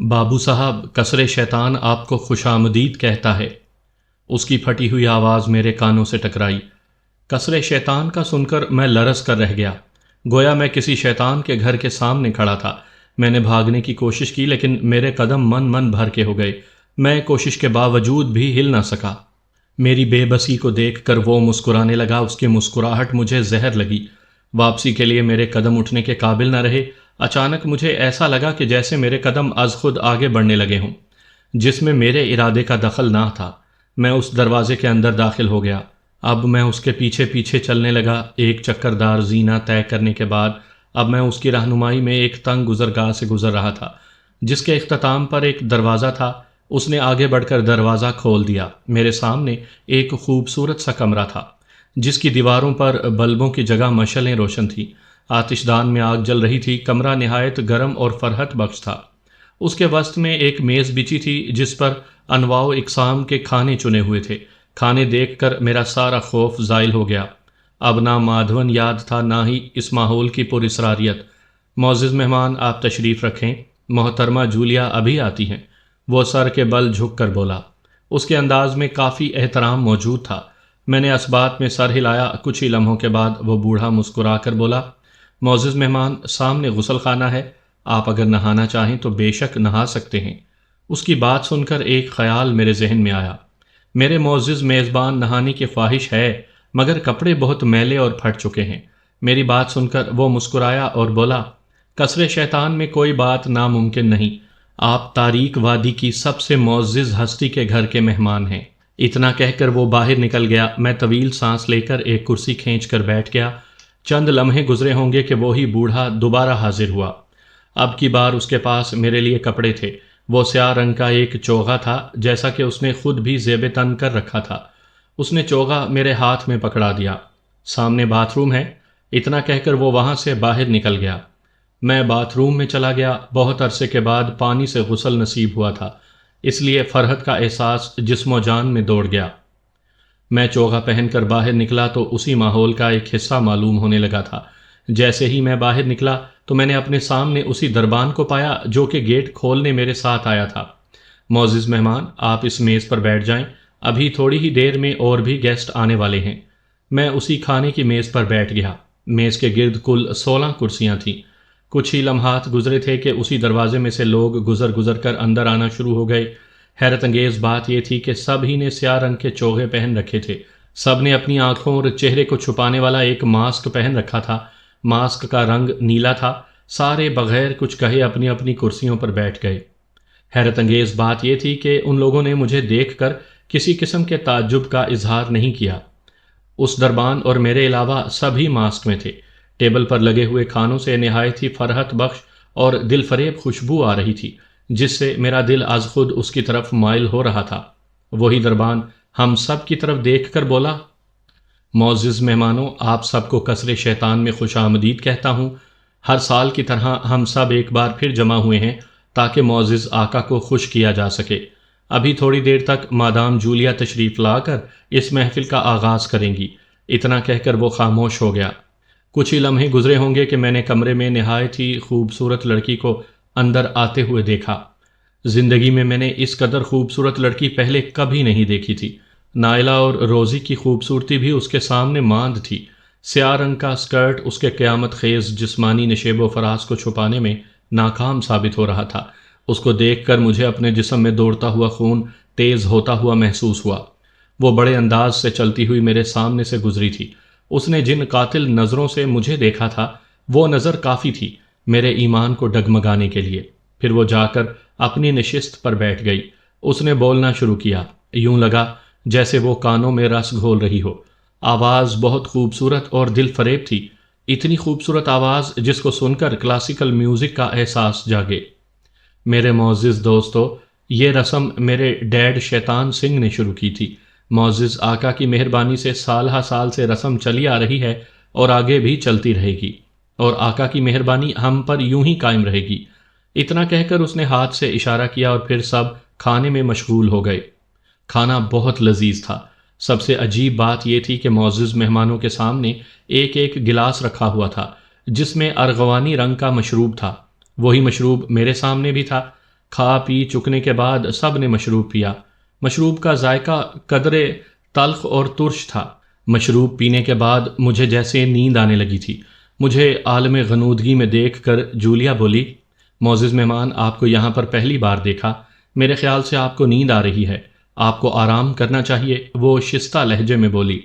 بابو صاحب، قصر شیطان آپ کو خوش آمدید کہتا ہے۔ اس کی پھٹی ہوئی آواز میرے کانوں سے ٹکرائی۔ قصر شیطان کا سن کر میں لرز کر رہ گیا، گویا میں کسی شیطان کے گھر کے سامنے کھڑا تھا۔ میں نے بھاگنے کی کوشش کی لیکن میرے قدم من بھر کے ہو گئے۔ میں کوشش کے باوجود بھی ہل نہ سکا۔ میری بے بسی کو دیکھ کر وہ مسکرانے لگا۔ اس کی مسکراہٹ مجھے زہر لگی۔ واپسی کے لیے میرے قدم اٹھنے کے قابل نہ رہے۔ اچانک مجھے ایسا لگا کہ جیسے میرے قدم از خود آگے بڑھنے لگے ہوں، جس میں میرے ارادے کا دخل نہ تھا۔ میں اس دروازے کے اندر داخل ہو گیا۔ اب میں اس کے پیچھے پیچھے چلنے لگا۔ ایک چکردار زینہ طے کرنے کے بعد اب میں اس کی رہنمائی میں ایک تنگ گزرگاہ سے گزر رہا تھا، جس کے اختتام پر ایک دروازہ تھا۔ اس نے آگے بڑھ کر دروازہ کھول دیا۔ میرے سامنے ایک خوبصورت سا کمرہ تھا، جس کی دیواروں پر بلبوں کی جگہ مشعلیں روشن تھیں۔ آتش دان میں آگ جل رہی تھی۔ کمرہ نہایت گرم اور فرحت بخش تھا۔ اس کے وسط میں ایک میز بچھی تھی جس پر انواع و اقسام کے کھانے چنے ہوئے تھے۔ کھانے دیکھ کر میرا سارا خوف زائل ہو گیا۔ اب نہ مادھون یاد تھا، نہ ہی اس ماحول کی پر اسراریت۔ معزز مہمان، آپ تشریف رکھیں، محترمہ جولیا ابھی آتی ہیں، وہ سر کے بل جھک کر بولا۔ اس کے انداز میں کافی احترام موجود تھا۔ میں نے اسبات میں سر ہلایا۔ کچھ ہی لمحوں کے بعد وہ بوڑھا مسکرا کر بولا، معزز مہمان، سامنے غسل خانہ ہے، آپ اگر نہانا چاہیں تو بے شک نہا سکتے ہیں۔ اس کی بات سن کر ایک خیال میرے ذہن میں آیا۔ میرے معزز میزبان نہانے کی خواہش ہے، مگر کپڑے بہت میلے اور پھٹ چکے ہیں۔ میری بات سن کر وہ مسکرایا اور بولا، قصر شیطان میں کوئی بات ناممکن نہیں، آپ تاریک وادی کی سب سے معزز ہستی کے گھر کے مہمان ہیں۔ اتنا کہہ کر وہ باہر نکل گیا۔ میں طویل سانس لے کر ایک کرسی کھینچ کر بیٹھ گیا۔ چند لمحے گزرے ہوں گے کہ وہی بوڑھا دوبارہ حاضر ہوا۔ اب کی بار اس کے پاس میرے لیے کپڑے تھے۔ وہ سیاہ رنگ کا ایک چوغا تھا، جیسا کہ اس نے خود بھی زیب تن کر رکھا تھا۔ اس نے چوغا میرے ہاتھ میں پکڑا دیا۔ سامنے باتھ روم ہے، اتنا کہہ کر وہ وہاں سے باہر نکل گیا۔ میں باتھ روم میں چلا گیا۔ بہت عرصے کے بعد پانی سے غسل نصیب ہوا تھا، اس لیے فرحت کا احساس جسم و جان میں دوڑ گیا۔ میں چوغا پہن کر باہر نکلا تو اسی ماحول کا ایک حصہ معلوم ہونے لگا تھا۔ جیسے ہی میں باہر نکلا تو میں نے اپنے سامنے اسی دربان کو پایا جو کہ گیٹ کھولنے میرے ساتھ آیا تھا۔ معزز مہمان، آپ اس میز پر بیٹھ جائیں، ابھی تھوڑی ہی دیر میں اور بھی گیسٹ آنے والے ہیں۔ میں اسی کھانے کی میز پر بیٹھ گیا۔ میز کے گرد کل 16 کرسیاں تھیں۔ کچھ ہی لمحات گزرے تھے کہ اسی دروازے میں سے لوگ گزر کر اندر آنا شروع ہو گئے۔ حیرت انگیز بات یہ تھی کہ سب ہی نے سیاہ رنگ کے چوغے پہن رکھے تھے۔ سب نے اپنی آنکھوں اور چہرے کو چھپانے والا ایک ماسک پہن رکھا تھا۔ ماسک کا رنگ نیلا تھا۔ سارے بغیر کچھ کہے اپنی اپنی کرسیوں پر بیٹھ گئے۔ حیرت انگیز بات یہ تھی کہ ان لوگوں نے مجھے دیکھ کر کسی قسم کے تعجب کا اظہار نہیں کیا۔ اس دربان اور میرے علاوہ سبھی ماسک میں تھے۔ ٹیبل پر لگے ہوئے کھانوں سے نہایت ہی فرحت بخش اور دل فریب خوشبو آ رہی تھی، جس سے میرا دل از خود اس کی طرف مائل ہو رہا تھا۔ وہی دربان ہم سب کی طرف دیکھ کر بولا، معزز مہمانوں، آپ سب کو قصر شیطان میں خوش آمدید کہتا ہوں۔ ہر سال کی طرح ہم سب ایک بار پھر جمع ہوئے ہیں تاکہ معزز آقا کو خوش کیا جا سکے۔ ابھی تھوڑی دیر تک مادام جولیا تشریف لا کر اس محفل کا آغاز کریں گی۔ اتنا کہہ کر وہ خاموش ہو گیا۔ کچھ ہی لمحے گزرے ہوں گے کہ میں نے کمرے میں نہایت ہی خوبصورت لڑکی کو اندر آتے ہوئے دیکھا۔ زندگی میں نے اس قدر خوبصورت لڑکی پہلے کبھی نہیں دیکھی تھی۔ نائلہ اور روزی کی خوبصورتی بھی اس کے سامنے ماند تھی۔ سیاہ رنگ کا اسکرٹ اس کے قیامت خیز جسمانی نشیب و فراز کو چھپانے میں ناکام ثابت ہو رہا تھا۔ اس کو دیکھ کر مجھے اپنے جسم میں دوڑتا ہوا خون تیز ہوتا ہوا محسوس ہوا۔ وہ بڑے انداز سے چلتی ہوئی میرے سامنے سے گزری تھی۔ اس نے جن قاتل نظروں سے مجھے دیکھا تھا، وہ نظر کافی تھی میرے ایمان کو ڈگمگانے کے لیے۔ پھر وہ جا کر اپنی نشست پر بیٹھ گئی۔ اس نے بولنا شروع کیا۔ یوں لگا جیسے وہ کانوں میں رس گھول رہی ہو۔ آواز بہت خوبصورت اور دل فریب تھی۔ اتنی خوبصورت آواز جس کو سن کر کلاسیکل میوزک کا احساس جاگے۔ میرے معزز دوستو، یہ رسم میرے ڈیڈ شیطان سنگھ نے شروع کی تھی۔ معزز آقا کی مہربانی سے سال ہا سال سے رسم چلی آ رہی ہے اور آگے بھی چلتی رہے گی، اور آقا کی مہربانی ہم پر یوں ہی قائم رہے گی۔ اتنا کہہ کر اس نے ہاتھ سے اشارہ کیا اور پھر سب کھانے میں مشغول ہو گئے۔ کھانا بہت لذیذ تھا۔ سب سے عجیب بات یہ تھی کہ معزز مہمانوں کے سامنے ایک ایک گلاس رکھا ہوا تھا جس میں ارغوانی رنگ کا مشروب تھا۔ وہی مشروب میرے سامنے بھی تھا۔ کھا پی چکنے کے بعد سب نے مشروب پیا۔ مشروب کا ذائقہ قدرے تلخ اور ترش تھا۔ مشروب پینے کے بعد مجھے جیسے نیند آنے لگی تھی۔ مجھے عالم غنودگی میں دیکھ کر جولیا بولی، معزز مہمان، آپ کو یہاں پر پہلی بار دیکھا، میرے خیال سے آپ کو نیند آ رہی ہے، آپ کو آرام کرنا چاہیے، وہ شستہ لہجے میں بولی۔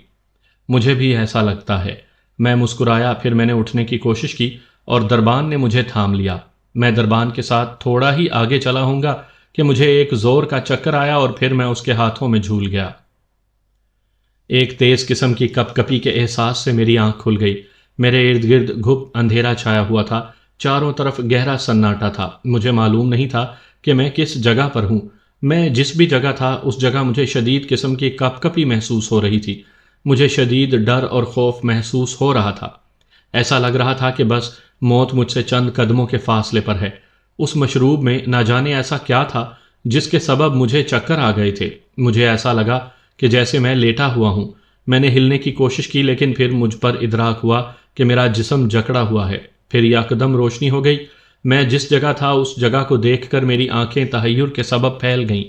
مجھے بھی ایسا لگتا ہے، میں مسکرایا۔ پھر میں نے اٹھنے کی کوشش کی اور دربان نے مجھے تھام لیا۔ میں دربان کے ساتھ تھوڑا ہی آگے چلا ہوں گا کہ مجھے ایک زور کا چکر آیا اور پھر میں اس کے ہاتھوں میں جھول گیا۔ ایک تیز قسم کی کپ کپی کے احساس سے میری آنکھ کھل گئی۔ میرے ارد گرد گھپ اندھیرا چھایا ہوا تھا، چاروں طرف گہرا سناٹا تھا۔ مجھے معلوم نہیں تھا کہ میں کس جگہ پر ہوں۔ میں جس بھی جگہ تھا اس جگہ مجھے شدید قسم کی کپ کپی محسوس ہو رہی تھی۔ مجھے شدید ڈر اور خوف محسوس ہو رہا تھا۔ ایسا لگ رہا تھا کہ بس موت مجھ سے چند قدموں کے فاصلے پر ہے۔ اس مشروب میں نہ جانے ایسا کیا تھا جس کے سبب مجھے چکر آ گئے تھے۔ مجھے ایسا لگا کہ جیسے میں لیٹا ہوا ہوں۔ میں نے ہلنے کی کوشش کی لیکن پھر مجھ پر ادراک ہوا کہ میرا جسم جکڑا ہوا ہے۔ پھر یکدم روشنی ہو گئی۔ میں جس جگہ تھا اس جگہ کو دیکھ کر میری آنکھیں تحیر کے سبب پھیل گئیں۔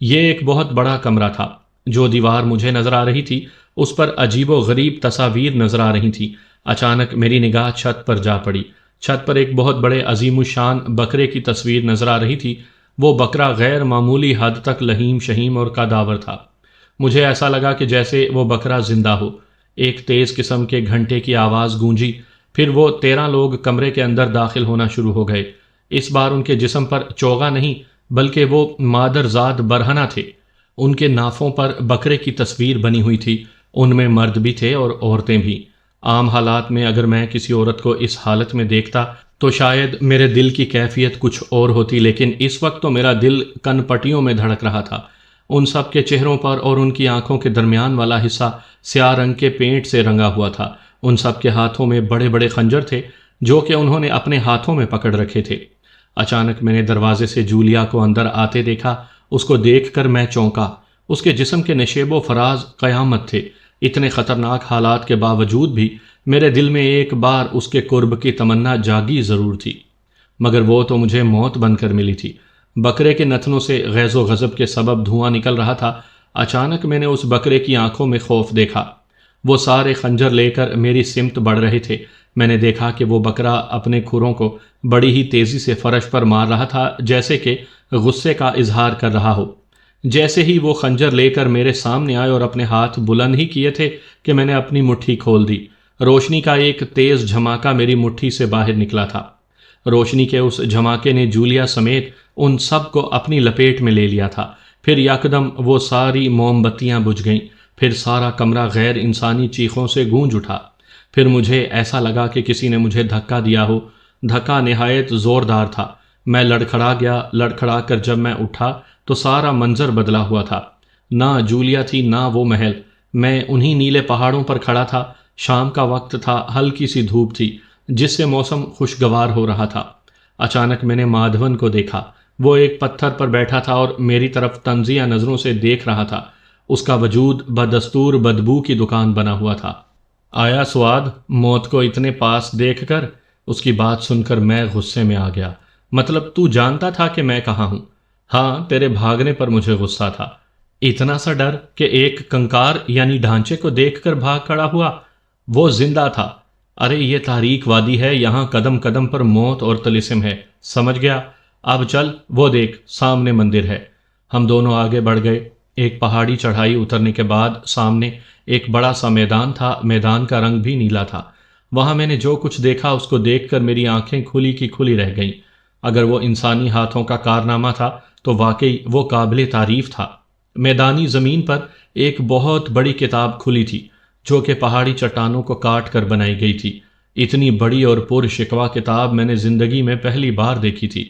یہ ایک بہت بڑا کمرہ تھا۔ جو دیوار مجھے نظر آ رہی تھی اس پر عجیب و غریب تصاویر نظر آ رہی تھیں۔ اچانک میری نگاہ چھت پر جا پڑی۔ چھت پر ایک بہت بڑے عظیم الشان بکرے کی تصویر نظر آ رہی تھی۔ وہ بکرا غیر معمولی حد تک لہیم شہیم اور قداور تھا۔ مجھے ایسا لگا کہ جیسے وہ بکرا زندہ ہو۔ ایک تیز قسم کے گھنٹے کی آواز گونجی، پھر وہ 13 لوگ کمرے کے اندر داخل ہونا شروع ہو گئے۔ اس بار ان کے جسم پر چوغا نہیں بلکہ وہ مادرزاد برہنہ تھے۔ ان کے نافوں پر بکرے کی تصویر بنی ہوئی تھی۔ ان میں مرد بھی تھے اور عورتیں بھی۔ عام حالات میں اگر میں کسی عورت کو اس حالت میں دیکھتا تو شاید میرے دل کی کیفیت کچھ اور ہوتی، لیکن اس وقت تو میرا دل کن پٹیوں میں دھڑک رہا تھا۔ ان سب کے چہروں پر اور ان کی آنکھوں کے درمیان والا حصہ سیاہ رنگ کے پینٹ سے رنگا ہوا تھا۔ ان سب کے ہاتھوں میں بڑے بڑے خنجر تھے جو کہ انہوں نے اپنے ہاتھوں میں پکڑ رکھے تھے۔ اچانک میں نے دروازے سے جولیا کو اندر آتے دیکھا۔ اس کو دیکھ کر میں چونکا۔ اس کے جسم کے نشیب و فراز قیامت تھے۔ اتنے خطرناک حالات کے باوجود بھی میرے دل میں ایک بار اس کے قرب کی تمنا جاگی ضرور تھی، مگر وہ تو مجھے موت بن کر ملی تھی۔ بکرے کے نتنوں سے غیظ و غضب کے سبب دھواں نکل رہا تھا۔ اچانک میں نے اس بکرے کی آنکھوں میں خوف دیکھا۔ وہ سارے خنجر لے کر میری سمت بڑھ رہے تھے۔ میں نے دیکھا کہ وہ بکرا اپنے کھروں کو بڑی ہی تیزی سے فرش پر مار رہا تھا، جیسے کہ غصے کا اظہار کر رہا ہو۔ جیسے ہی وہ خنجر لے کر میرے سامنے آئے اور اپنے ہاتھ بلند ہی کیے تھے کہ میں نے اپنی مٹھی کھول دی۔ روشنی کا ایک تیز جھماکہ میری مٹھی سے باہر نکلا تھا۔ روشنی کے اس جھماکے نے جولیا سمیت ان سب کو اپنی لپیٹ میں لے لیا تھا۔ پھر یکدم وہ ساری موم بتیاں بجھ گئیں۔ پھر سارا کمرہ غیر انسانی چیخوں سے گونج اٹھا۔ پھر مجھے ایسا لگا کہ کسی نے مجھے دھکا دیا ہو۔ دھکا نہایت زوردار تھا۔ میں لڑکھڑا گیا۔ لڑکھڑا کر جب میں اٹھا تو سارا منظر بدلا ہوا تھا۔ نہ جولیا تھی نہ وہ محل۔ میں انہی نیلے پہاڑوں پر کھڑا تھا۔ شام کا وقت تھا، ہلکی سی دھوپ تھی جس سے موسم خوشگوار ہو رہا تھا۔ اچانک میں نے مادھون کو دیکھا۔ وہ ایک پتھر پر بیٹھا تھا اور میری طرف طنزیہ نظروں سے دیکھ رہا تھا۔ اس کا وجود بدستور بدبو کی دکان بنا ہوا تھا۔ آیا سواد موت کو اتنے پاس دیکھ کر؟ اس کی بات سن کر میں غصے میں آ گیا۔ مطلب تو جانتا تھا کہ میں کہاں ہوں؟ ہاں، تیرے بھاگنے پر مجھے غصہ تھا۔ اتنا سا ڈر کہ ایک کنکار یعنی ڈھانچے کو دیکھ کر بھاگ کھڑا ہوا؟ وہ زندہ تھا۔ ارے یہ تاریک وادی ہے، یہاں قدم قدم پر موت اور طلسم ہے، سمجھ گیا؟ اب چل، وہ دیکھ سامنے مندر ہے۔ ہم دونوں آگے بڑھ گئے۔ ایک پہاڑی چڑھائی اترنے کے بعد سامنے ایک بڑا سا میدان تھا۔ میدان کا رنگ بھی نیلا تھا۔ وہاں میں نے جو کچھ دیکھا اس کو دیکھ کر میری آنکھیں کھلی کی کھلی رہ گئیں۔ اگر وہ انسانی ہاتھوں کا کارنامہ تھا تو واقعی وہ قابل تعریف تھا۔ میدانی زمین پر ایک بہت بڑی کتاب کھلی تھی جو کہ پہاڑی چٹانوں کو کاٹ کر بنائی گئی تھی۔ اتنی بڑی اور پر شکوہ کتاب میں نے زندگی میں پہلی بار دیکھی تھی۔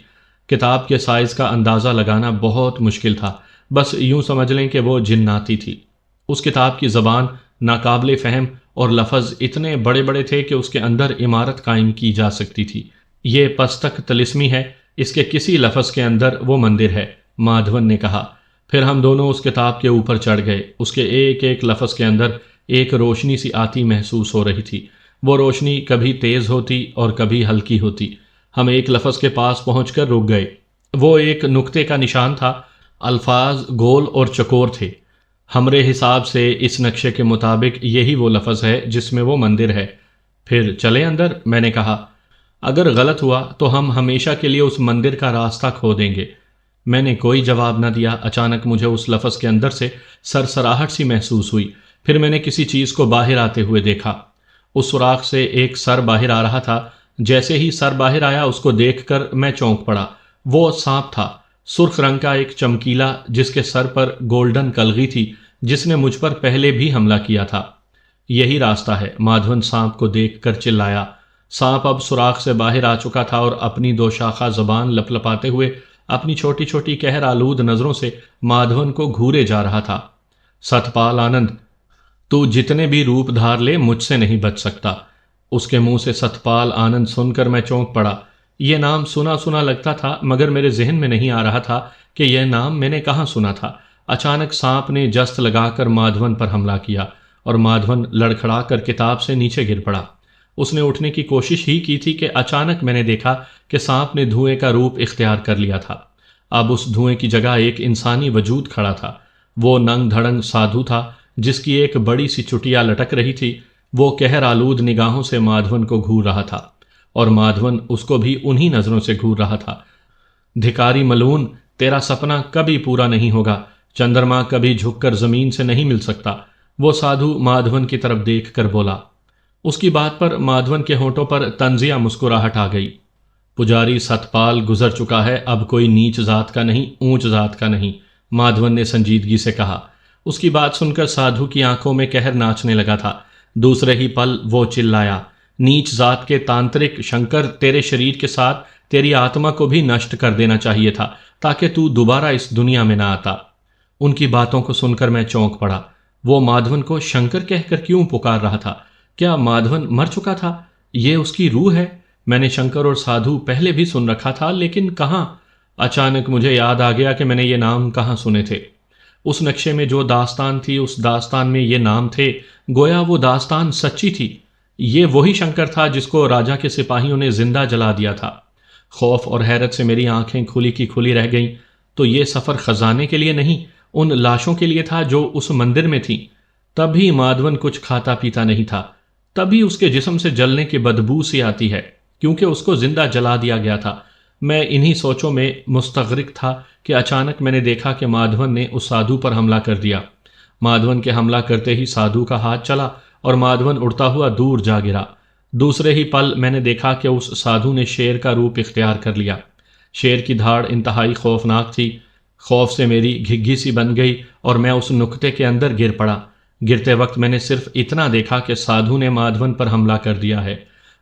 کتاب کے سائز کا اندازہ لگانا بہت مشکل تھا، بس یوں سمجھ لیں کہ وہ جناتی تھی۔ اس کتاب کی زبان ناقابل فہم اور لفظ اتنے بڑے بڑے تھے کہ اس کے اندر عمارت قائم کی جا سکتی تھی۔ یہ پستک طلسمی ہے، اس کے کسی لفظ کے اندر وہ مندر ہے، مادھون نے کہا۔ پھر ہم دونوں اس کتاب کے اوپر چڑھ گئے۔ اس کے ایک ایک لفظ کے اندر ایک روشنی سی آتی محسوس ہو رہی تھی۔ وہ روشنی کبھی تیز ہوتی اور کبھی ہلکی ہوتی۔ ہم ایک لفظ کے پاس پہنچ کر رک گئے۔ وہ ایک نقطے کا نشان تھا، الفاظ گول اور چکور تھے۔ ہمارے حساب سے اس نقشے کے مطابق یہی وہ لفظ ہے جس میں وہ مندر ہے۔ پھر چلے اندر، میں نے کہا۔ اگر غلط ہوا تو ہم ہمیشہ کے لیے اس مندر کا راستہ کھو دیں گے۔ میں نے کوئی جواب نہ دیا۔ اچانک مجھے اس لفظ کے اندر سے سرسراہٹ سی محسوس ہوئی۔ پھر میں نے کسی چیز کو باہر آتے ہوئے دیکھا۔ اس سوراخ سے ایک سر باہر آ رہا تھا۔ جیسے ہی سر باہر آیا اس کو دیکھ کر میں چونک پڑا۔ وہ سانپ تھا، سرخ رنگ کا، ایک چمکیلا، جس کے سر پر گولڈن کلغی تھی، جس نے مجھ پر پہلے بھی حملہ کیا تھا۔ یہی راستہ ہے، مادھون سانپ کو دیکھ کر چلایا۔ سانپ اب سوراخ سے باہر آ چکا تھا اور اپنی دو شاخہ زبان لپلپاتے ہوئے اپنی چھوٹی چھوٹی قہر آلود نظروں سے مادھون کو گھورے جا رہا تھا۔ ستپال آنند، تو جتنے بھی روپ دھار لے مجھ سے نہیں بچ سکتا۔ اس کے منہ سے ستپال آنند سن کر میں چونک پڑا۔ یہ نام سنا سنا لگتا تھا، مگر میرے ذہن میں نہیں آ رہا تھا کہ یہ نام میں نے کہاں سنا تھا۔ اچانک سانپ نے جست لگا کر مادھون پر حملہ کیا اور مادھون لڑکھڑا کر کتاب سے نیچے گر پڑا۔ اس نے اٹھنے کی کوشش ہی کی تھی کہ اچانک میں نے دیکھا کہ سانپ نے دھوئیں کا روپ اختیار کر لیا تھا۔ اب اس دھوئیں کی جگہ ایک انسانی وجود کھڑا تھا۔ وہ ننگ دھڑنگ سادھو تھا، جس کی ایک بڑی سی چٹیا لٹک رہی تھی۔ وہ قہر آلود نگاہوں سے مادھون کو گھور رہا تھا اور مادھون اس کو بھی انہی نظروں سے گھور رہا تھا۔ دھکاری ملون، تیرا سپنا کبھی پورا نہیں ہوگا۔ چندرما کبھی جھک کر زمین سے نہیں مل سکتا، وہ سادھو مادھون کی طرف دیکھ کر بولا۔ اس کی بات پر مادھون کے ہونٹوں پر طنزیہ مسکراہٹ آ گئی۔ پجاری ستپال گزر چکا ہے، اب کوئی نیچ ذات کا نہیں، اونچ ذات کا نہیں، مادھون نے سنجیدگی سے کہا۔ اس کی بات سن کر سادھو کی آنکھوں میں قہر ناچنے لگا تھا۔ دوسرے ہی پل وہ چلایا، نیچ ذات کے تانترک شنکر، تیرے شریر کے ساتھ تیری آتما کو بھی نشٹ کر دینا چاہیے تھا تاکہ تو دوبارہ اس دنیا میں نہ آتا۔ ان کی باتوں کو سن کر میں چونک پڑا۔ وہ مادھون کو شنکر کہہ کر کیوں پکار رہا تھا؟ کیا مادھون مر چکا تھا؟ یہ اس کی روح ہے؟ میں نے شنکر اور سادھو پہلے بھی سن رکھا تھا، لیکن کہاں؟ اچانک مجھے یاد آ گیا کہ میں نے یہ نام کہاں سنے تھے۔ اس نقشے میں جو داستان تھی، اس داستان میں یہ نام تھے۔ گویا وہ داستان سچی تھی۔ یہ وہی شنکر تھا جس کو راجا کے سپاہیوں نے زندہ جلا دیا تھا۔ خوف اور حیرت سے میری آنکھیں کھلی کی کھلی رہ گئیں۔ تو یہ سفر خزانے کے لیے نہیں، ان لاشوں کے لیے تھا جو اس مندر میں تھیں۔ تب بھی مادھون کچھ کھاتا پیتا نہیں تھا، تبھی اس کے جسم سے جلنے کی بدبو سی آتی ہے، کیونکہ اس کو زندہ جلا دیا گیا تھا۔ میں انہی سوچوں میں مستغرق تھا کہ اچانک میں نے دیکھا کہ مادھون نے اس سادھو پر حملہ کر دیا۔ مادھون کے حملہ کرتے ہی سادھو کا ہاتھ چلا اور مادھون اڑتا ہوا دور جا گرا۔ دوسرے ہی پل میں نے دیکھا کہ اس سادھو نے شیر کا روپ اختیار کر لیا۔ شیر کی دھاڑ انتہائی خوفناک تھی۔ خوف سے میری گھگھی سی بن گئی اور میں اس نقطے کے اندر گر پڑا۔ گرتے وقت میں نے صرف اتنا دیکھا کہ سادھو نے مادھون پر حملہ کر دیا ہے۔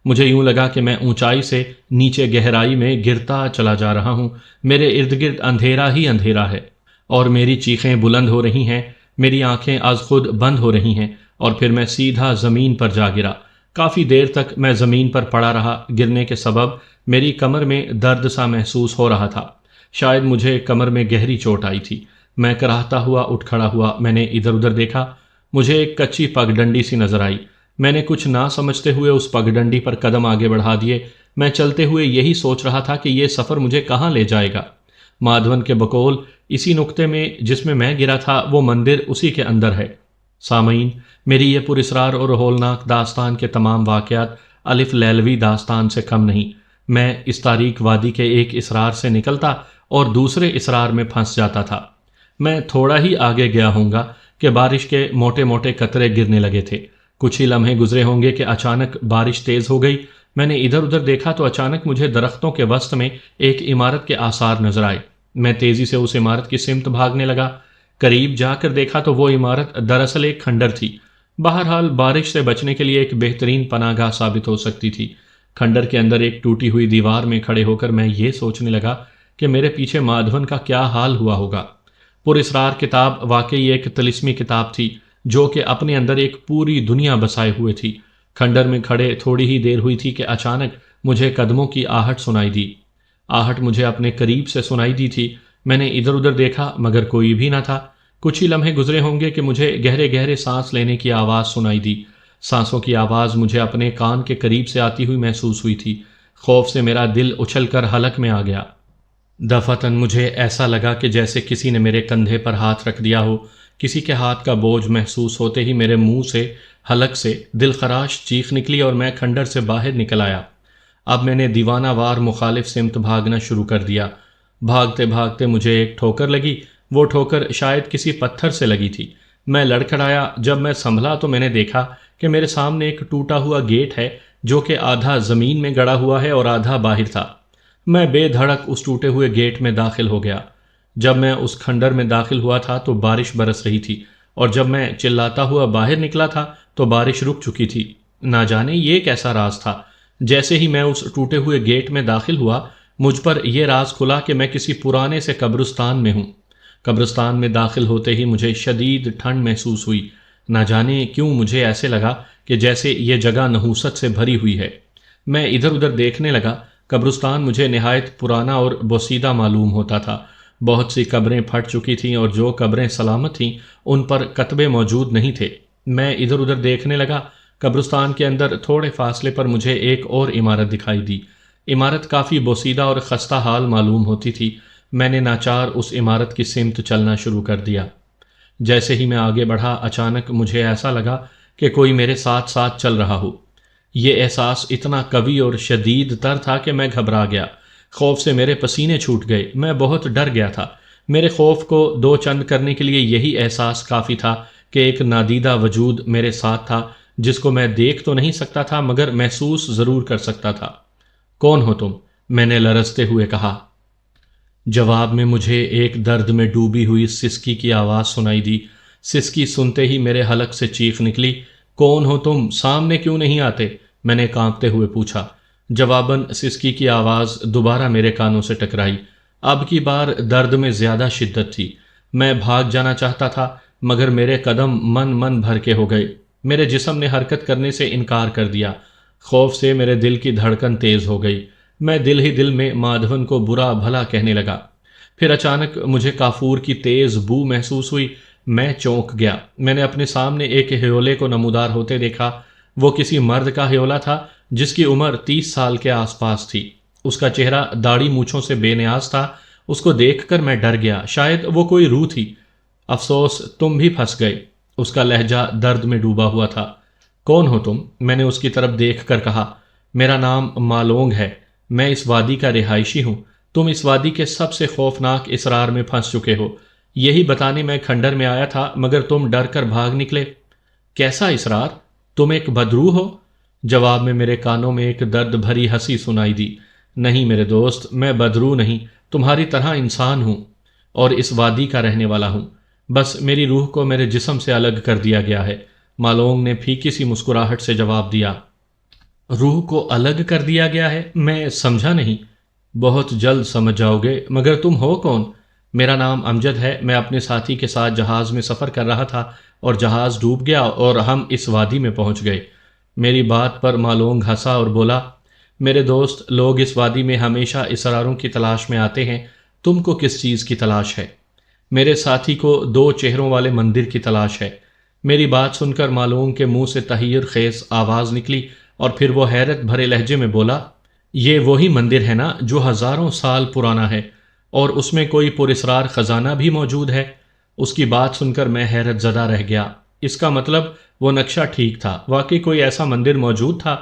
مجھے یوں لگا کہ میں اونچائی سے نیچے گہرائی میں گرتا چلا جا رہا ہوں۔ میرے ارد گرد اندھیرا ہی اندھیرا ہے اور میری چیخیں بلند ہو رہی ہیں، میری آنکھیں از خود بند ہو رہی ہیں، اور پھر میں سیدھا زمین پر جا گرا۔ کافی دیر تک میں زمین پر پڑا رہا۔ گرنے کے سبب میری کمر میں درد سا محسوس ہو رہا تھا۔ شاید مجھے کمر میں گہری چوٹ آئی تھی۔ میں کراہتا ہوا اٹھ کھڑا ہوا۔ میں نے ادھر ادھر دیکھا۔ مجھے ایک کچی پگڈنڈی سی نظر آئی۔ میں نے کچھ نہ سمجھتے ہوئے اس پگڈنڈی پر قدم آگے بڑھا دیے۔ میں چلتے ہوئے یہی سوچ رہا تھا کہ یہ سفر مجھے کہاں لے جائے گا۔ مادھون کے بقول اسی نقطے میں جس میں گرا تھا، وہ مندر اسی کے اندر ہے۔ سامعین، میری یہ پراسرار اور ہولناک داستان کے تمام واقعات الف لیلوی داستان سے کم نہیں۔ میں اس تاریک وادی کے ایک اسرار سے نکلتا اور دوسرے اسرار میں پھنس جاتا تھا۔ میں تھوڑا ہی آگے گیا ہوں گا کہ بارش کے موٹے موٹے قطرے گرنے لگے تھے۔ کچھ ہی لمحے گزرے ہوں گے کہ اچانک بارش تیز ہو گئی۔ میں نے ادھر ادھر دیکھا تو اچانک مجھے درختوں کے وسط میں ایک عمارت کے آثار نظر آئے۔ میں تیزی سے اس عمارت کی سمت بھاگنے لگا۔ قریب جا کر دیکھا تو وہ عمارت دراصل ایک کھنڈر تھی۔ بہرحال بارش سے بچنے کے لیے ایک بہترین پناہ گاہ ثابت ہو سکتی تھی۔ کھنڈر کے اندر ایک ٹوٹی ہوئی دیوار میں کھڑے ہو کر میں یہ سوچنے لگا کہ میرے پیچھے مادھون کا کیا حال ہوا ہوگا۔ پراسرار کتاب واقعی ایک طلسمی کتاب تھی جو کہ اپنے اندر ایک پوری دنیا بسائے ہوئے تھی۔ کھنڈر میں کھڑے تھوڑی ہی دیر ہوئی تھی کہ اچانک مجھے قدموں کی آہٹ سنائی دی۔ آہٹ مجھے اپنے قریب سے سنائی دی تھی۔ میں نے ادھر ادھر دیکھا مگر کوئی بھی نہ تھا۔ کچھ ہی لمحے گزرے ہوں گے کہ مجھے گہرے گہرے سانس لینے کی آواز سنائی دی۔ سانسوں کی آواز مجھے اپنے کان کے قریب سے آتی ہوئی محسوس ہوئی تھی۔ خوف سے میرا دل اچھل کر حلق میں آ گیا۔ دفعتاً مجھے ایسا لگا کہ جیسے کسی نے میرے کندھے پر ہاتھ رکھ دیا ہو۔ کسی کے ہاتھ کا بوجھ محسوس ہوتے ہی میرے منہ سے، حلق سے دل خراش چیخ نکلی اور میں کھنڈر سے باہر نکل آیا۔ اب میں نے دیوانہ وار مخالف سمت بھاگنا شروع کر دیا۔ بھاگتے بھاگتے مجھے ایک ٹھوکر لگی۔ وہ ٹھوکر شاید کسی پتھر سے لگی تھی۔ میں لڑکھڑایا۔ جب میں سنبھلا تو میں نے دیکھا کہ میرے سامنے ایک ٹوٹا ہوا گیٹ ہے جو کہ آدھا زمین میں گڑا ہوا ہے اور آدھا باہر تھا۔ میں بے دھڑک اس ٹوٹے ہوئے گیٹ میں داخل ہو گیا۔ جب میں اس کھنڈر میں داخل ہوا تھا تو بارش برس رہی تھی، اور جب میں چلاتا ہوا باہر نکلا تھا تو بارش رک چکی تھی۔ نہ جانے یہ کیسا راز تھا۔ جیسے ہی میں اس ٹوٹے ہوئے گیٹ میں داخل ہوا، مجھ پر یہ راز کھلا کہ میں کسی پرانے سے قبرستان میں ہوں۔ قبرستان میں داخل ہوتے ہی مجھے شدید ٹھنڈ محسوس ہوئی۔ نہ جانے کیوں مجھے ایسے لگا کہ جیسے یہ جگہ نحوست سے بھری ہوئی ہے۔ میں ادھر ادھر دیکھنے لگا۔ قبرستان مجھے نہایت پرانا اور بوسیدہ معلوم ہوتا تھا۔ بہت سی قبریں پھٹ چکی تھیں اور جو قبریں سلامت تھیں ان پر کتبے موجود نہیں تھے۔ میں ادھر ادھر دیکھنے لگا۔ قبرستان کے اندر تھوڑے فاصلے پر مجھے ایک اور عمارت دکھائی دی۔ عمارت کافی بوسیدہ اور خستہ حال معلوم ہوتی تھی۔ میں نے ناچار اس عمارت کی سمت چلنا شروع کر دیا۔ جیسے ہی میں آگے بڑھا، اچانک مجھے ایسا لگا کہ کوئی میرے ساتھ ساتھ چل رہا ہو۔ یہ احساس اتنا قوی اور شدید تر تھا کہ میں گھبرا گیا۔ خوف سے میرے پسینے چھوٹ گئے۔ میں بہت ڈر گیا تھا۔ میرے خوف کو دو چند کرنے کے لیے یہی احساس کافی تھا کہ ایک نادیدہ وجود میرے ساتھ تھا، جس کو میں دیکھ تو نہیں سکتا تھا مگر محسوس ضرور کر سکتا تھا۔ کون ہو تم؟ میں نے لرزتے ہوئے کہا۔ جواب میں مجھے ایک درد میں ڈوبی ہوئی سسکی کی آواز سنائی دی۔ سسکی سنتے ہی میرے حلق سے چیخ نکلی، کون ہو تم؟ سامنے کیوں نہیں آتے؟ میں نے کانپتے ہوئے پوچھا۔ جواباً سسکی کی آواز دوبارہ میرے کانوں سے ٹکرائی۔ اب کی بار درد میں زیادہ شدت تھی۔ میں بھاگ جانا چاہتا تھا مگر میرے قدم من بھر کے ہو گئے۔ میرے جسم نے حرکت کرنے سے انکار کر دیا۔ خوف سے میرے دل کی دھڑکن تیز ہو گئی۔ میں دل ہی دل میں مادھون کو برا بھلا کہنے لگا۔ پھر اچانک مجھے کافور کی تیز بو محسوس ہوئی۔ میں چونک گیا۔ میں نے اپنے سامنے ایک ہیولے کو نمودار ہوتے دیکھا۔ وہ کسی مرد کا ہیولا تھا جس کی عمر 30 سال کے آس پاس تھی۔ اس کا چہرہ داڑھی مونچھوں سے بے نیاز تھا۔ اس کو دیکھ کر میں ڈر گیا، شاید وہ کوئی روح تھی۔ افسوس تم بھی پھنس گئے۔ اس کا لہجہ درد میں ڈوبا ہوا تھا۔ کون ہو تم؟ میں نے اس کی طرف دیکھ کر کہا۔ میرا نام مالونگ ہے۔ میں اس وادی کا رہائشی ہوں۔ تم اس وادی کے سب سے خوفناک اسرار میں پھنس چکے ہو۔ یہی بتانے میں کھنڈر میں آیا تھا مگر تم ڈر کر بھاگ نکلے۔ کیسا اسرار؟ تم ایک بدروح ہو؟ جواب میں میرے کانوں میں ایک درد بھری ہنسی سنائی دی۔ نہیں میرے دوست، میں بدروح نہیں، تمہاری طرح انسان ہوں اور اس وادی کا رہنے والا ہوں۔ بس میری روح کو میرے جسم سے الگ کر دیا گیا ہے۔ مالونگ نے پھیکی سی مسکراہٹ سے جواب دیا۔ روح کو الگ کر دیا گیا ہے؟ میں سمجھا نہیں۔ بہت جلد سمجھ جاؤ گے، مگر تم ہو کون؟ میرا نام امجد ہے۔ میں اپنے ساتھی کے ساتھ جہاز میں سفر کر رہا تھا اور جہاز ڈوب گیا اور ہم اس وادی میں پہنچ گئے۔ میری بات پر مالونگ ہنسا اور بولا، میرے دوست، لوگ اس وادی میں ہمیشہ اسراروں کی تلاش میں آتے ہیں۔ تم کو کس چیز کی تلاش ہے؟ میرے ساتھی کو 2 چہروں والے مندر کی تلاش ہے۔ میری بات سن کر مالونگ کے منہ سے تحیر خیز آواز نکلی اور پھر وہ حیرت بھرے لہجے میں بولا، یہ وہی مندر ہے نا جو ہزاروں سال پرانا ہے اور اس میں کوئی پراسرار خزانہ بھی موجود ہے؟ اس کی بات سن کر میں حیرت زدہ رہ گیا۔ اس کا مطلب وہ نقشہ ٹھیک تھا، واقعی کوئی ایسا مندر موجود تھا۔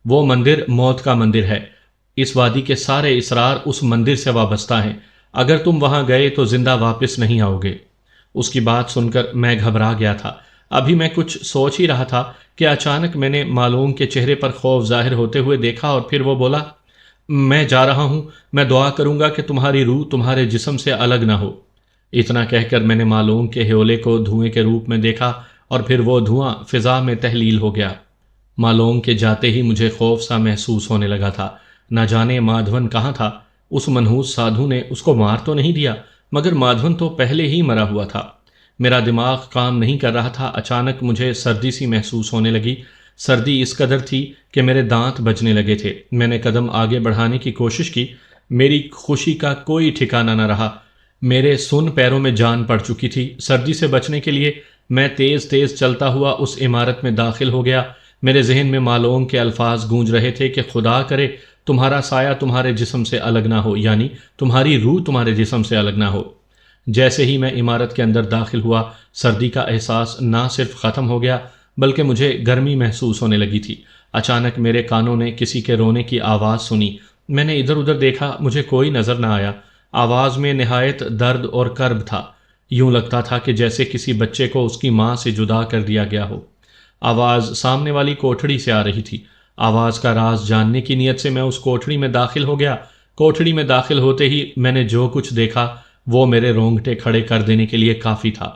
وہ مندر موت کا مندر ہے۔ اس وادی کے سارے اسرار اس مندر سے وابستہ ہیں۔ اگر تم وہاں گئے تو زندہ واپس نہیں آؤ گے۔ اس کی بات سن کر میں گھبرا گیا تھا۔ ابھی میں کچھ سوچ ہی رہا تھا کہ اچانک میں نے مالونگ کے چہرے پر خوف ظاہر ہوتے ہوئے دیکھا اور پھر وہ بولا، میں جا رہا ہوں، میں دعا کروں گا کہ تمہاری روح تمہارے جسم سے الگ نہ ہو۔ اتنا کہہ کر میں نے مالونگ کے ہیولے کو دھوئیں کے روپ میں دیکھا اور پھر وہ دھواں فضا میں تحلیل ہو گیا۔ مالونگ کے جاتے ہی مجھے خوف سا محسوس ہونے لگا تھا۔ نہ جانے مادھون کہاں تھا؟ اس منحوس سادھو نے اس کو مار تو نہیں دیا، مگر مادھون تو پہلے ہی مرا ہوا تھا۔ میرا دماغ کام نہیں کر رہا تھا۔ اچانک مجھے سردی سی محسوس ہونے لگی۔ سردی اس قدر تھی کہ میرے دانت بجنے لگے تھے۔ میں نے قدم آگے بڑھانے کی کوشش کی۔ میری خوشی کا کوئی ٹھکانہ نہ رہا۔ میرے سن پیروں میں جان پڑ چکی تھی۔ سردی سے بچنے کے لیے میں تیز تیز چلتا ہوا اس عمارت میں داخل ہو گیا۔ میرے ذہن میں مالونگ کے الفاظ گونج رہے تھے کہ خدا کرے تمہارا سایہ تمہارے جسم سے الگ نہ ہو، یعنی تمہاری روح تمہارے جسم سے الگ نہ ہو۔ جیسے ہی میں عمارت کے اندر داخل ہوا، سردی کا احساس نہ صرف ختم ہو گیا بلکہ مجھے گرمی محسوس ہونے لگی تھی۔ اچانک میرے کانوں نے کسی کے رونے کی آواز سنی۔ میں نے ادھر ادھر دیکھا، مجھے کوئی نظر نہ آیا۔ آواز میں نہایت درد اور کرب تھا، یوں لگتا تھا کہ جیسے کسی بچے کو اس کی ماں سے جدا کر دیا گیا ہو۔ آواز سامنے والی کوٹھڑی سے آ رہی تھی۔ آواز کا راز جاننے کی نیت سے میں اس کوٹھڑی میں داخل ہو گیا۔ کوٹھڑی میں داخل ہوتے ہی میں نے جو کچھ دیکھا وہ میرے رونگٹے کھڑے کر دینے کے لیے کافی تھا۔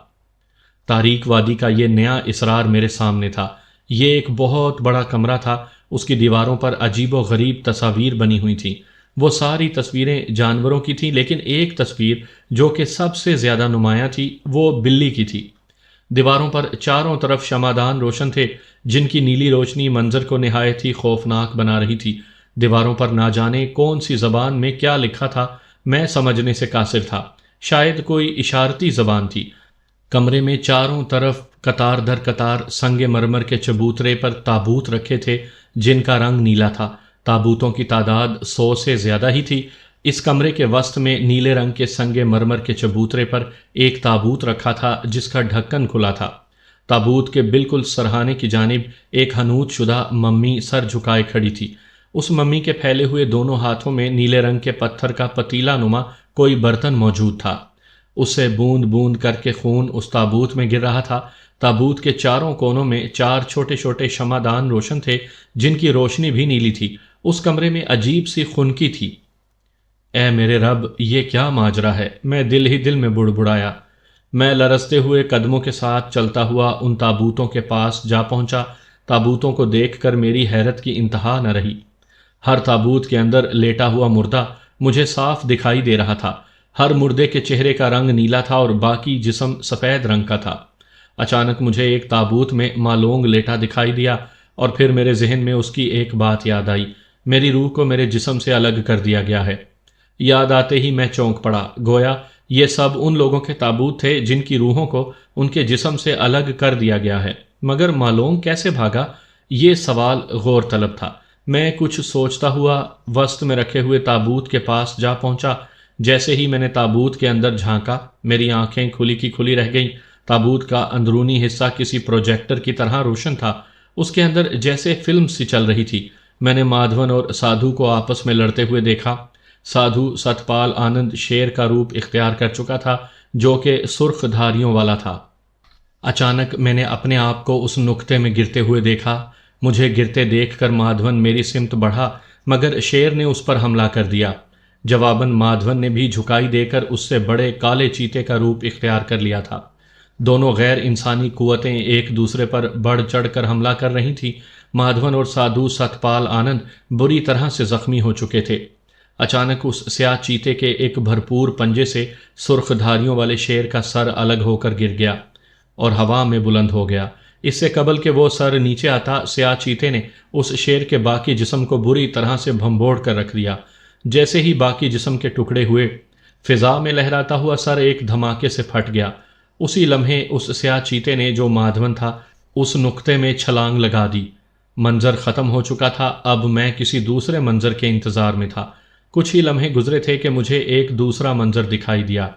تاریک وادی کا یہ نیا اسرار میرے سامنے تھا۔ یہ ایک بہت بڑا کمرہ تھا، اس کی دیواروں پر عجیب و غریب تصاویر بنی ہوئی تھیں۔ وہ ساری تصویریں جانوروں کی تھیں، لیکن ایک تصویر جو کہ سب سے زیادہ نمایاں تھی وہ بلی کی تھی۔ دیواروں پر چاروں طرف شمعدان روشن تھے، جن کی نیلی روشنی منظر کو نہایت ہی خوفناک بنا رہی تھی۔ دیواروں پر نہ جانے کون سی زبان میں کیا لکھا تھا، میں سمجھنے سے قاصر تھا۔ شاید کوئی اشارتی زبان تھی۔ کمرے میں چاروں طرف قطار در قطار سنگ مرمر کے چبوترے پر تابوت رکھے تھے جن کا رنگ نیلا تھا۔ تابوتوں کی تعداد 100 سے زیادہ ہی تھی۔ اس کمرے کے وسط میں نیلے رنگ کے سنگ مرمر کے چبوترے پر ایک تابوت رکھا تھا جس کا ڈھکن کھلا تھا۔ تابوت کے بالکل سرہانے کی جانب ایک حنوط شدہ ممی سر جھکائے کھڑی تھی۔ اس ممی کے پھیلے ہوئے دونوں ہاتھوں میں نیلے رنگ کے پتھر کا پتیلا نما کوئی برتن موجود تھا۔ اس سے بوند بوند کر کے خون اس تابوت میں گر رہا تھا۔ تابوت کے چاروں کونوں میں 4 چھوٹے چھوٹے شمعدان روشن تھے جن کی روشنی بھی نیلی تھی۔ اس کمرے میں عجیب سی خنکی تھی۔ اے میرے رب، یہ کیا ماجرا ہے؟ میں دل ہی دل میں بڑبڑایا۔ میں لرزتے ہوئے قدموں کے ساتھ چلتا ہوا ان تابوتوں کے پاس جا پہنچا۔ تابوتوں کو دیکھ کر میری حیرت کی انتہا نہ رہی۔ ہر تابوت کے اندر لیٹا ہوا مردہ مجھے صاف دکھائی دے رہا تھا۔ ہر مردے کے چہرے کا رنگ نیلا تھا اور باقی جسم سفید رنگ کا تھا۔ اچانک مجھے ایک تابوت میں مالونگ لیٹا دکھائی دیا اور پھر میرے ذہن میں اس کی ایک بات یاد آئی۔ میری روح کو میرے جسم سے الگ کر دیا گیا ہے۔ یاد آتے ہی میں چونک پڑا، گویا یہ سب ان لوگوں کے تابوت تھے جن کی روحوں کو ان کے جسم سے الگ کر دیا گیا ہے۔ مگر مالونگ کیسے بھاگا؟ یہ سوال غور طلب تھا۔ میں کچھ سوچتا ہوا وسط میں رکھے ہوئے تابوت کے پاس جا پہنچا۔ جیسے ہی میں نے تابوت کے اندر جھانکا، میری آنکھیں کھلی کی کھلی رہ گئیں۔ تابوت کا اندرونی حصہ کسی پروجیکٹر کی طرح روشن تھا۔ اس کے اندر جیسے فلم سی چل رہی تھی۔ میں نے مادھون اور سادھو کو آپس میں لڑتے ہوئے دیکھا۔ سادھو ستپال آنند شیر کا روپ اختیار کر چکا تھا جو کہ سرخ دھاریوں والا تھا۔ اچانک میں نے اپنے آپ کو اس نقطے میں گرتے ہوئے دیکھا۔ مجھے گرتے دیکھ کر مادھون میری سمت بڑھا، مگر شیر نے اس پر حملہ کر دیا۔ جواباً مادھون نے بھی جھکائی دے کر اس سے بڑے کالے چیتے کا روپ اختیار کر لیا تھا۔ دونوں غیر انسانی قوتیں ایک دوسرے پر بڑھ چڑھ کر حملہ کر رہی تھیں۔ مادھون اور سادھو ستپال آنند بری طرح سے زخمی ہو چکے تھے۔ اچانک اس سیاہ چیتے کے ایک بھرپور پنجے سے سرخ دھاریوں والے شیر کا سر الگ ہو کر گر گیا اور ہوا میں بلند ہو گیا۔ اس سے قبل کہ وہ سر نیچے آتا، سیاہ چیتے نے اس شیر کے باقی جسم کو بری طرح سے بھنبوڑ کر رکھ دیا۔ جیسے ہی باقی جسم کے ٹکڑے ہوئے، فضا میں لہراتا ہوا سر ایک دھماکے سے پھٹ گیا۔ اسی لمحے اس سیاہ چیتے نے جو مادھون تھا اس نقطے میں چھلانگ لگا دی۔ منظر ختم ہو چکا تھا، اب میں کسی دوسرے منظر کے انتظار میں تھا۔ کچھ ہی لمحے گزرے تھے کہ مجھے ایک دوسرا منظر دکھائی دیا۔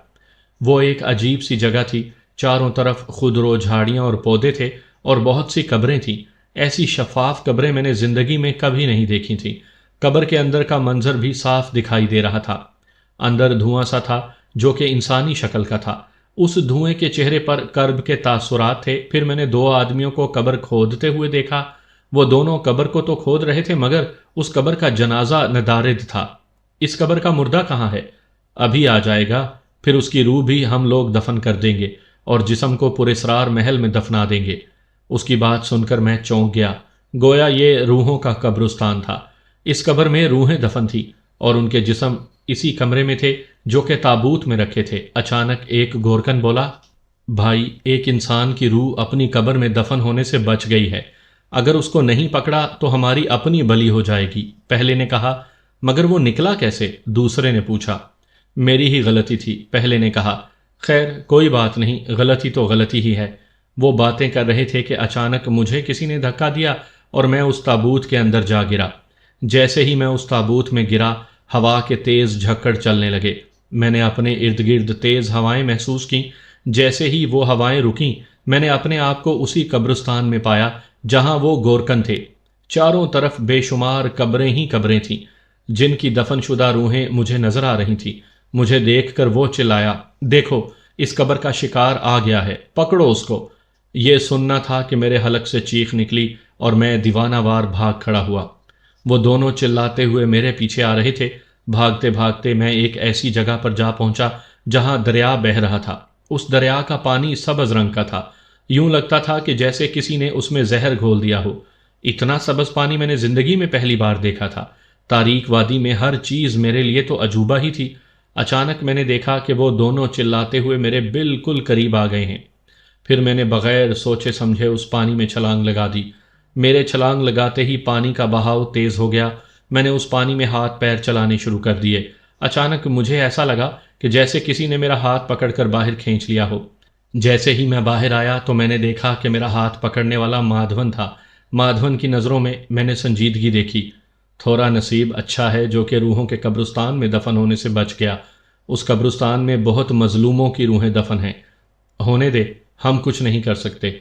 وہ ایک عجیب سی جگہ تھی۔ چاروں طرف خودرو جھاڑیاں اور پودے تھے اور بہت سی قبریں تھیں۔ ایسی شفاف قبریں میں نے زندگی میں کبھی نہیں دیکھی تھیں۔ قبر کے اندر کا منظر بھی صاف دکھائی دے رہا تھا۔ اندر دھواں سا تھا جو کہ انسانی شکل کا تھا۔ اس دھوئیں کے چہرے پر کرب کے تاثرات تھے۔ پھر میں نے 2 آدمیوں کو قبر کھودتے ہوئے دیکھا۔ وہ دونوں قبر کو تو کھود رہے تھے مگر اس قبر کا جنازہ ندارد تھا۔ اس قبر کا مردہ کہاں ہے؟ ابھی آ جائے گا، پھر اس کی روح بھی ہم لوگ دفن کر دیں گے اور جسم کو پراسرار محل میں دفنا دیں گے۔ اس کی بات سن کر میں چونک گیا، گویا یہ روحوں کا قبرستان تھا۔ اس قبر میں روحیں دفن تھیں اور ان کے جسم اسی کمرے میں تھے جو کہ تابوت میں رکھے تھے۔ اچانک ایک گورکن بولا، بھائی، ایک انسان کی روح اپنی قبر میں دفن ہونے سے بچ گئی ہے۔ اگر اس کو نہیں پکڑا تو ہماری اپنی بلی ہو جائے گی۔ پہلے نے کہا، مگر وہ نکلا کیسے؟ دوسرے نے پوچھا۔ میری ہی غلطی تھی، پہلے نے کہا۔ خیر کوئی بات نہیں، غلطی تو غلطی ہی ہے۔ وہ باتیں کر رہے تھے کہ اچانک مجھے کسی نے دھکا دیا اور میں اس تابوت کے اندر جا گرا۔ جیسے ہی میں اس تابوت میں گرا، ہوا کے تیز جھکڑ چلنے لگے۔ میں نے اپنے ارد گرد تیز ہوائیں محسوس کیں۔ جیسے ہی وہ ہوائیں رکیں، میں نے اپنے آپ کو اسی قبرستان میں پایا جہاں وہ گورکن تھے۔ چاروں طرف بے شمار قبریں ہی قبریں تھیں جن کی دفن شدہ روحیں مجھے نظر آ رہی تھیں۔ مجھے دیکھ کر وہ چلایا، دیکھو اس قبر کا شکار آ گیا ہے، پکڑو اس کو۔ یہ سننا تھا کہ میرے حلق سے چیخ نکلی اور میں دیوانہ وار بھاگ کھڑا ہوا۔ وہ دونوں چلاتے ہوئے میرے پیچھے آ رہے تھے۔ بھاگتے بھاگتے میں ایک ایسی جگہ پر جا پہنچا جہاں دریا بہہ رہا تھا۔ اس دریا کا پانی سبز رنگ کا تھا، یوں لگتا تھا کہ جیسے کسی نے اس میں زہر گھول دیا ہو۔ اتنا سبز پانی میں نے زندگی میں پہلی بار دیکھا تھا۔ تاریک وادی میں ہر چیز میرے لیے تو عجوبہ ہی تھی۔ اچانک میں نے دیکھا کہ وہ دونوں چلاتے ہوئے میرے بالکل قریب آ گئے ہیں۔ پھر میں نے بغیر سوچے سمجھے اس پانی میں چھلانگ لگا دی۔ میرے چھلانگ لگاتے ہی پانی کا بہاؤ تیز ہو گیا۔ میں نے اس پانی میں ہاتھ پیر چلانے شروع کر دیے۔ اچانک مجھے ایسا لگا کہ جیسے کسی نے میرا ہاتھ پکڑ کر باہر کھینچ لیا ہو۔ جیسے ہی میں باہر آیا تو میں نے دیکھا کہ میرا ہاتھ پکڑنے والا مادھون تھا۔ مادھون کی نظروں میں نے سنجیدگی دیکھی۔ تھوڑا نصیب اچھا ہے جو کہ روحوں کے قبرستان میں دفن ہونے سے بچ گیا۔ اس قبرستان میں بہت مظلوموں کی روحیں دفن ہیں۔ ہونے دے، ہم کچھ نہیں کر سکتے۔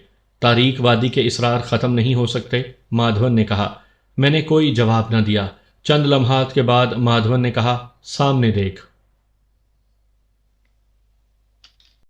تاریک وادی کے اسرار ختم نہیں ہو سکتے، مادھون نے کہا۔ میں نے کوئی جواب نہ دیا۔ چند لمحات کے بعد مادھون نے کہا، سامنے دیکھ۔